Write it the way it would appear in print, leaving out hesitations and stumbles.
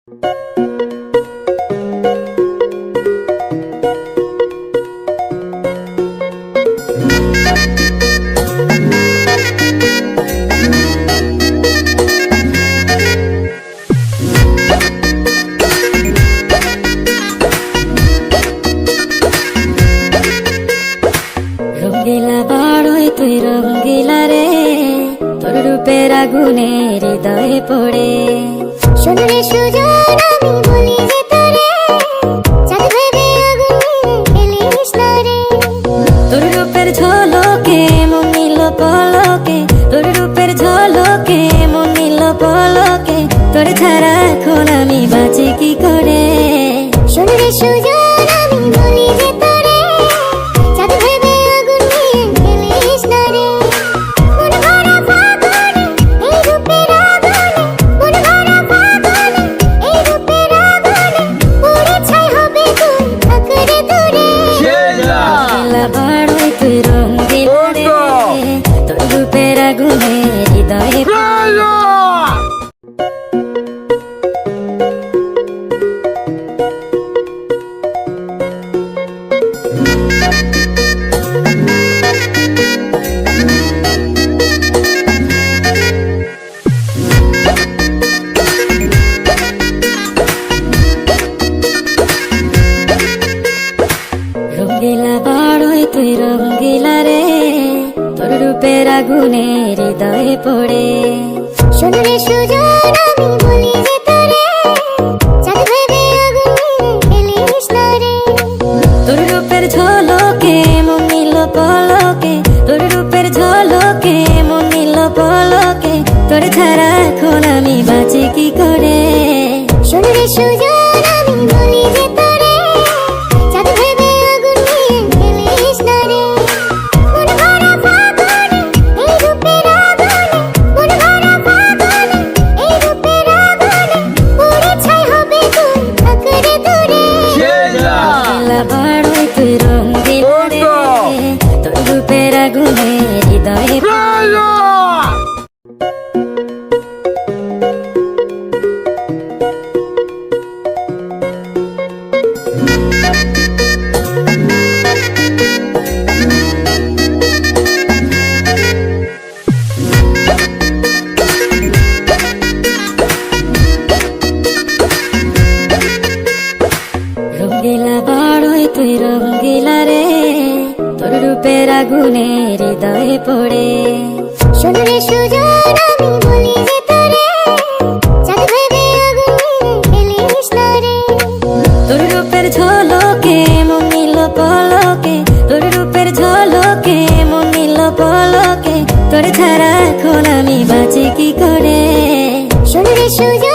রঙ্গিলা বাড়ই তুই রঙ্গিলা রে, তোর রূপের আগুনে হৃদয়ে পড়ে। শোন রে সুজন, আমি বলি যে তোরে, চাঁদ ভেবে আগুন ফেলিস না রে। তোর রূপের ঝলকে মন নিল পলকে, তোর রূপের ঝলকে মন নিল পলকে, তোর ছাড়া এখন আমি বাঁচি কি করে। শোন রে সুজন, আমি বলি যে তোরে, চাঁদ ভেবে আগুন ফেলিস না রে। মন ভরা ফাগুনে, এই রূপের আগুনে, মন ভরা ফাগুনে, এই রূপের আগুনে, পুড়ে ছাই হবে তুই, থাক রে দূরে। রঙ্গিলা বাড়ই তুই রঙ্গিলা রে, তোর রূপের আগুনে হৃদয়ে পড়ে। রঙ্গিলা বাড়ই তুই রঙ্গিলা রে, তোর রূপের আগুনে হৃদয়ে পড়ে। শোন রে সুজন, আমি বলি যে তোরে, চাঁদ ভেবে আগুন ফেলিস না রে। তোর রূপের ঝলকে মন নিল পলকে, তোর রূপের ঝলকে মন নিল পলকে, তোর ছাড়া এখন আমি বাঁচি কি করে। শোন রে সুজন, আমি বলি যে তোরে, চাঁদ ভেবে আগুন ফেলিস না রে। মন ভরা ফাগুনে, এই রূপের আগুনে, মন ভরা ফাগুনে, এই রূপের আগুনে, পুড়ে ছাই হবে তুই, থাক রে দূরে। রঙ্গিলা বাড়ই তুই রঙ্গিলা রে, তোর রূপের আগুনে হৃদয়ে পড়ে। রঙ্গিলা বাড়ই তুই রঙ্গিলা রে, তোর রূপের আগুনে হৃদয়ে পড়ে। শোন রে সুজন, আমি বলি যে তোরে, চাঁদ ভেবে আগুন ফেলিস না রে। তোর রূপের ঝলকে মন নিল পলকে, তোর রূপের ঝলকে মন নিল পলকে, তোর ছাড়া এখন আমি বাঁচি কি করে। শোন রে সুজন,